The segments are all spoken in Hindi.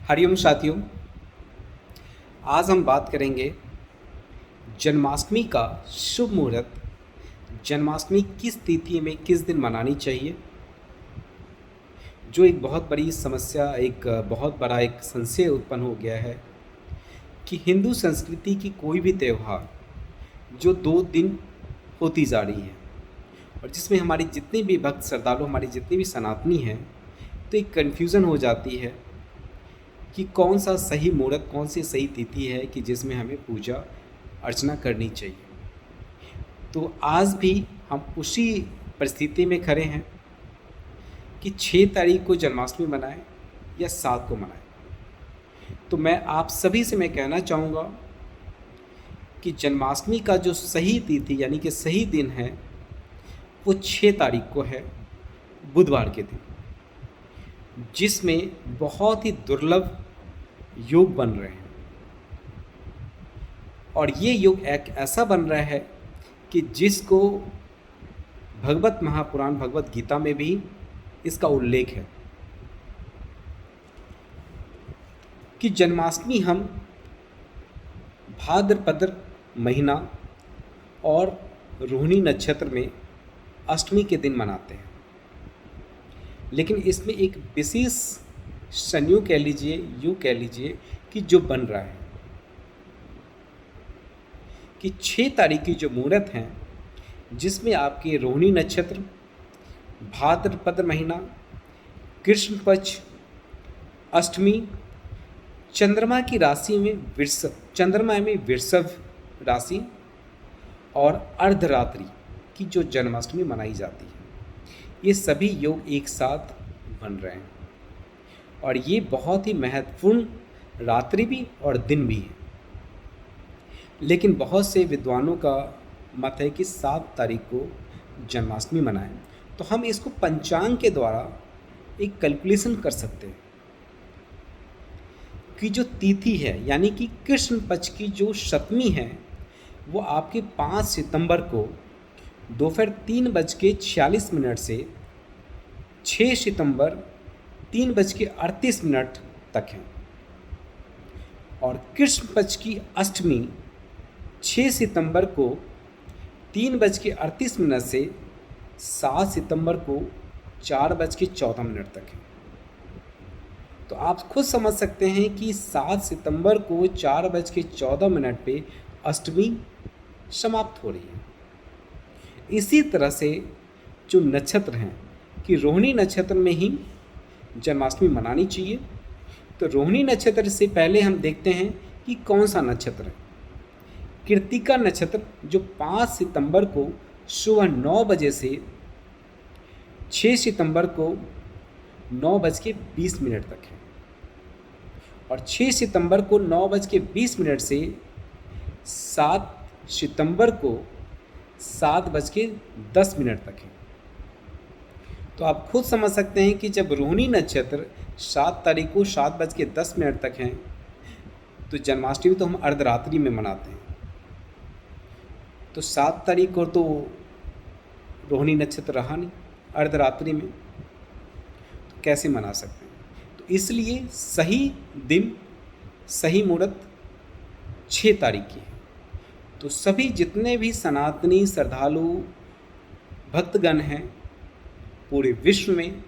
हरिओम साथियों, आज हम बात करेंगे जन्माष्टमी का शुभ मुहूर्त। जन्माष्टमी किस तिथि में किस दिन मनानी चाहिए, जो एक बहुत बड़ी समस्या, एक बहुत बड़ा एक संशय उत्पन्न हो गया है कि हिंदू संस्कृति की कोई भी त्यौहार जो 2 दिन होती जा रही है और जिसमें हमारी जितने भी भक्त श्रद्धालु, हमारी जितनी भी सनातनी हैं, तो एक कन्फ्यूज़न हो जाती है कि कौन सा सही मुहूर्त, कौन सी सही तिथि है कि जिसमें हमें पूजा अर्चना करनी चाहिए। तो आज भी हम उसी परिस्थिति में खड़े हैं कि 6 तारीख को जन्माष्टमी मनाएं या 7 को मनाएं। तो मैं आप सभी से मैं कहना चाहूँगा कि जन्माष्टमी का जो सही तिथि यानी कि सही दिन है वो 6 तारीख को है, बुधवार के दिन, जिसमें बहुत ही दुर्लभ योग बन रहे हैं। और ये योग एक ऐसा बन रहा है कि जिसको भगवत महापुराण भगवत गीता में भी इसका उल्लेख है कि जन्माष्टमी हम भाद्रपद महीना और रोहिणी नक्षत्र में अष्टमी के दिन मनाते हैं। लेकिन इसमें एक विशेष संयोग कह लीजिए, यूँ कह लीजिए कि जो बन रहा है कि 6 तारीख की जो मुहूर्त हैं, जिसमें आपके रोहिणी नक्षत्र, भाद्रपद महीना, कृष्ण पक्ष, अष्टमी, चंद्रमा की राशि में वृषभ, चंद्रमा में वृषभ राशि और अर्धरात्रि की जो जन्माष्टमी मनाई जाती है, ये सभी योग एक साथ बन रहे हैं। और ये बहुत ही महत्वपूर्ण रात्रि भी और दिन भी है। लेकिन बहुत से विद्वानों का मत है कि 7 तारीख को जन्माष्टमी मनाएं। तो हम इसको पंचांग के द्वारा एक कैलकुलेशन कर सकते हैं कि जो तिथि है यानी कि कृष्ण पक्ष की जो सप्तमी है वो आपके 5 सितंबर को दोपहर 3:46 से 6 सितंबर 3:38 तक है। और कृष्ण पक्ष की अष्टमी 6 सितंबर को 3:38 से 7 सितंबर को 4:14 तक है। तो आप खुद समझ सकते हैं कि 7 सितंबर को 4:14 पे अष्टमी समाप्त हो रही है। इसी तरह से जो नक्षत्र हैं कि रोहिणी नक्षत्र में ही जन्माष्टमी मनानी चाहिए। तो रोहिणी नक्षत्र से पहले हम देखते हैं कि कौन सा नक्षत्र है। कृत्तिका नक्षत्र जो 5 सितंबर को सुबह 9 बजे से 6 सितंबर को 9:20 तक है। और 6 सितंबर को 9:20 से 7 सितंबर को 7:10 तक है। तो आप खुद समझ सकते हैं कि जब रोहिणी नक्षत्र 7 तारीख को 7:10 तक है, तो जन्माष्टमी तो हम अर्धरात्रि में मनाते हैं। तो 7 तारीख को तो रोहिणी नक्षत्र रहा नहीं अर्धरात्रि में, तो कैसे मना सकते हैं। तो इसलिए सही दिन, सही मुहूर्त 6 तारीख की है। तो सभी जितने भी सनातनी श्रद्धालु भक्तगण हैं पूरे विश्व में,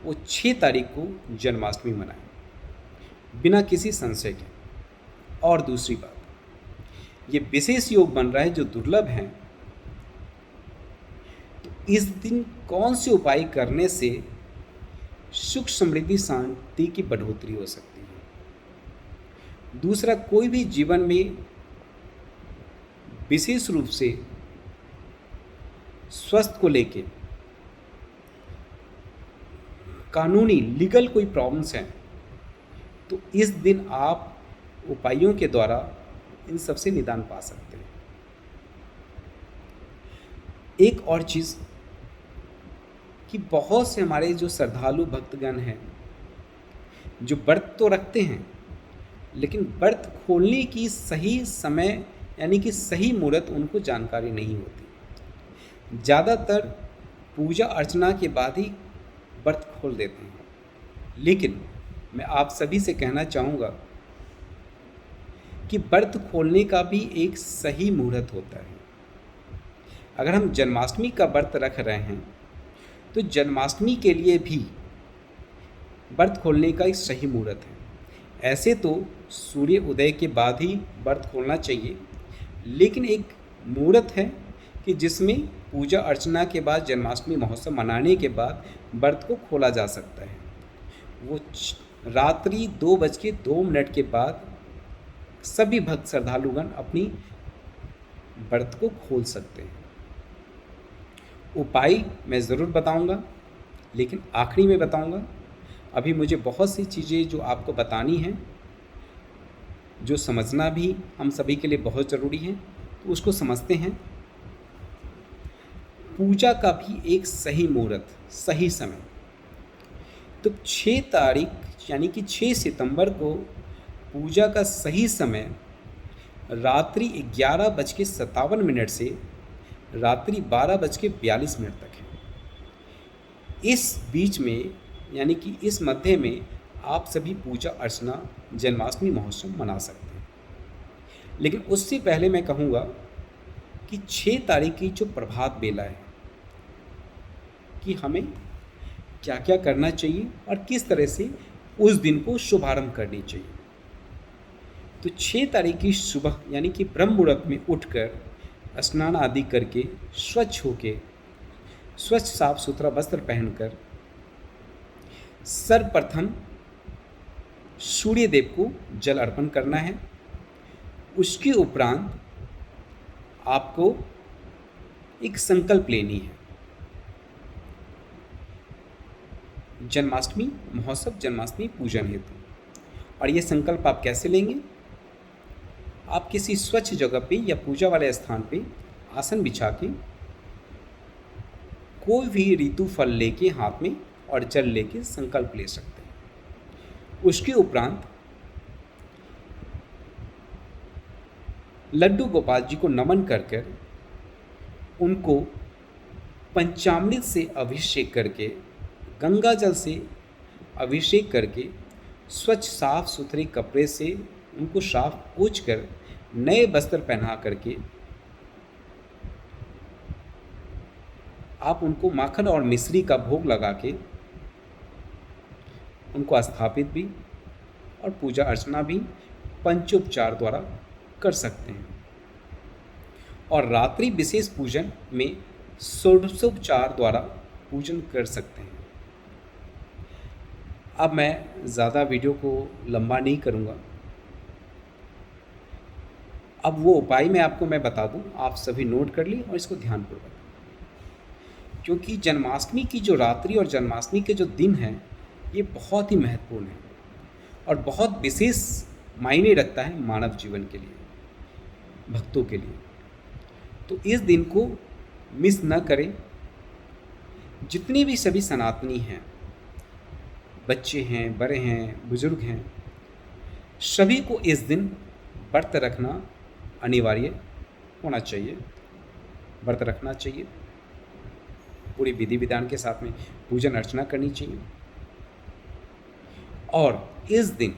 वो 6 तारीख को जन्माष्टमी मनाएं बिना किसी संशय के। और दूसरी बात, ये विशेष योग बन रहा है जो दुर्लभ है। तो इस दिन कौन से उपाय करने से सुख समृद्धि शांति की बढ़ोतरी हो सकती है। दूसरा, कोई भी जीवन में विशेष रूप से स्वास्थ्य को लेके कानूनी लीगल कोई प्रॉब्लम्स हैं, तो इस दिन आप उपायों के द्वारा इन सबसे निदान पा सकते हैं। एक और चीज़ कि बहुत से हमारे जो श्रद्धालु भक्तगण हैं जो व्रत तो रखते हैं, लेकिन व्रत खोलने की सही समय यानी कि सही मुहूर्त उनको जानकारी नहीं होती। ज़्यादातर पूजा अर्चना के बाद ही व्रत खोल देते हैं। लेकिन मैं आप सभी से कहना चाहूँगा कि व्रत खोलने का भी एक सही मुहूर्त होता है। अगर हम जन्माष्टमी का व्रत रख रहे हैं तो जन्माष्टमी के लिए भी व्रत खोलने का एक सही मुहूर्त है। ऐसे तो सूर्य उदय के बाद ही व्रत खोलना चाहिए, लेकिन एक मुहूर्त है कि जिसमें पूजा अर्चना के बाद जन्माष्टमी महोत्सव मनाने के बाद व्रत को खोला जा सकता है। वो रात्रि 2:02 के बाद सभी भक्त श्रद्धालुगण अपनी व्रत को खोल सकते हैं। उपाय मैं ज़रूर बताऊंगा, लेकिन आखिरी में बताऊंगा। अभी मुझे बहुत सी चीज़ें जो आपको बतानी हैं, जो समझना भी हम सभी के लिए बहुत ज़रूरी है, तो उसको समझते हैं। पूजा का भी एक सही मुहूर्त, सही समय। तो 6 तारीख यानी कि 6 सितंबर को पूजा का सही समय रात्रि 11:57 से रात्रि 12:42 तक है। इस बीच में यानी कि इस मध्य में आप सभी पूजा अर्चना जन्माष्टमी महोत्सव मना सकते हैं। लेकिन उससे पहले मैं कहूँगा कि 6 तारीख की जो प्रभात बेला है कि हमें क्या क्या करना चाहिए और किस तरह से उस दिन को शुभारंभ करनी चाहिए। तो 6 तारीख की सुबह यानी कि ब्रह्म मुहूर्त में उठकर स्नान आदि करके स्वच्छ होके स्वच्छ साफ सुथरा वस्त्र पहनकर सर्वप्रथम सूर्य देव को जल अर्पण करना है। उसके उपरांत आपको एक संकल्प लेनी है। जन्माष्टमी महोत्सव, जन्माष्टमी पूजन हेतु। और ये संकल्प आप कैसे लेंगे? आप किसी स्वच्छ जगह पे या पूजा वाले स्थान पे आसन बिछा के कोई भी ऋतु फल लेके हाथ में और जल लेके संकल्प ले सकते हैं। उसके उपरांत लड्डू गोपाल जी को नमन कर उनको पंचामृत से अभिषेक करके, गंगा जल से अभिषेक करके स्वच्छ साफ सुथरे कपड़े से उनको साफ पोंछ कर नए वस्त्र पहना करके आप उनको माखन और मिश्री का भोग लगा के उनको स्थापित भी और पूजा अर्चना भी पंचोपचार द्वारा कर सकते हैं। और रात्रि विशेष पूजन में षोडशोपचार द्वारा पूजन कर सकते हैं। अब मैं ज़्यादा वीडियो को लंबा नहीं करूँगा। अब वो उपाय मैं बता दूँ, आप सभी नोट कर ली और इसको ध्यानपूर्वक, क्योंकि जन्माष्टमी की जो रात्रि और जन्माष्टमी के जो दिन हैं ये बहुत ही महत्वपूर्ण है और बहुत विशेष मायने रखता है मानव जीवन के लिए, भक्तों के लिए। तो इस दिन को मिस न करें। जितने भी सभी सनातनी हैं, बच्चे हैं, बड़े हैं, बुजुर्ग हैं, सभी को इस दिन व्रत रखना अनिवार्य होना चाहिए। व्रत रखना चाहिए, पूरी विधि विधान के साथ में पूजन अर्चना करनी चाहिए। और इस दिन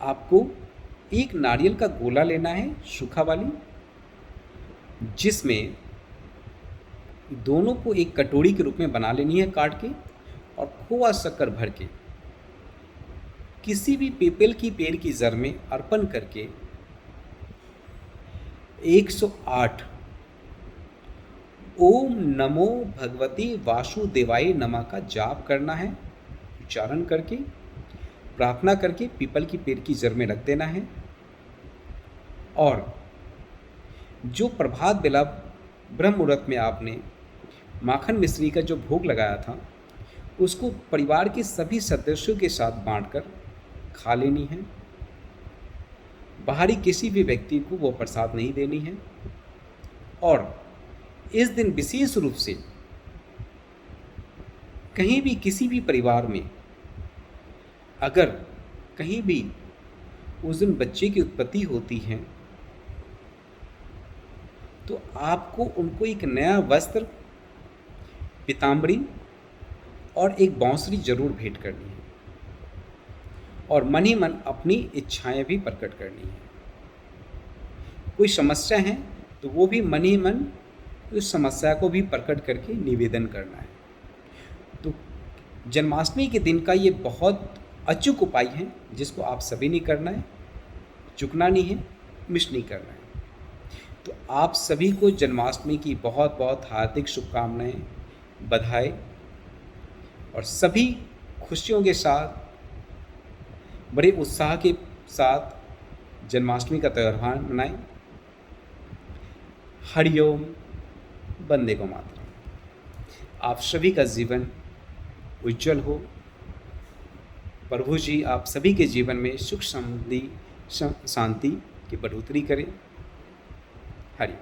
आपको एक नारियल का गोला लेना है, सूखा वाली, जिसमें दोनों को एक कटोरी के रूप में बना लेनी है काट के, और खोआ शक्कर भर के किसी भी पीपल की पेड़ की जड़ में अर्पण करके 108 ओम नमो भगवती वासुदेवाय नमः का जाप करना है। उच्चारण करके, प्रार्थना करके पीपल की पेड़ की जड़ में रख देना है। और जो प्रभात बेला ब्रह्म मुहूर्त में आपने माखन मिश्री का जो भोग लगाया था, उसको परिवार के सभी सदस्यों के साथ बांटकर खा लेनी है। बाहरी किसी भी व्यक्ति को वो प्रसाद नहीं देनी है। और इस दिन विशेष रूप से कहीं भी किसी भी परिवार में अगर कहीं भी उस दिन बच्चे की उत्पत्ति होती है तो आपको उनको एक नया वस्त्र, पीताम्बरी और एक बांसुरी जरूर भेंट करनी है और मन ही मन अपनी इच्छाएं भी प्रकट करनी है। कोई समस्या है तो वो भी मन ही मन उस समस्या को भी प्रकट करके निवेदन करना है। तो जन्माष्टमी के दिन का ये बहुत अचूक उपाय है जिसको आप सभी ने करना है, चूकना नहीं है, मिस नहीं करना है। तो आप सभी को जन्माष्टमी की बहुत बहुत हार्दिक शुभकामनाएं, बधाई और सभी खुशियों के साथ बड़े उत्साह के साथ जन्माष्टमी का त्यौहार मनाएं। हरिओम, वंदे गो मातरम। आप सभी का जीवन उज्जवल हो। प्रभु जी आप सभी के जीवन में सुख समृद्धि शांति की बढ़ोतरी करें। हरि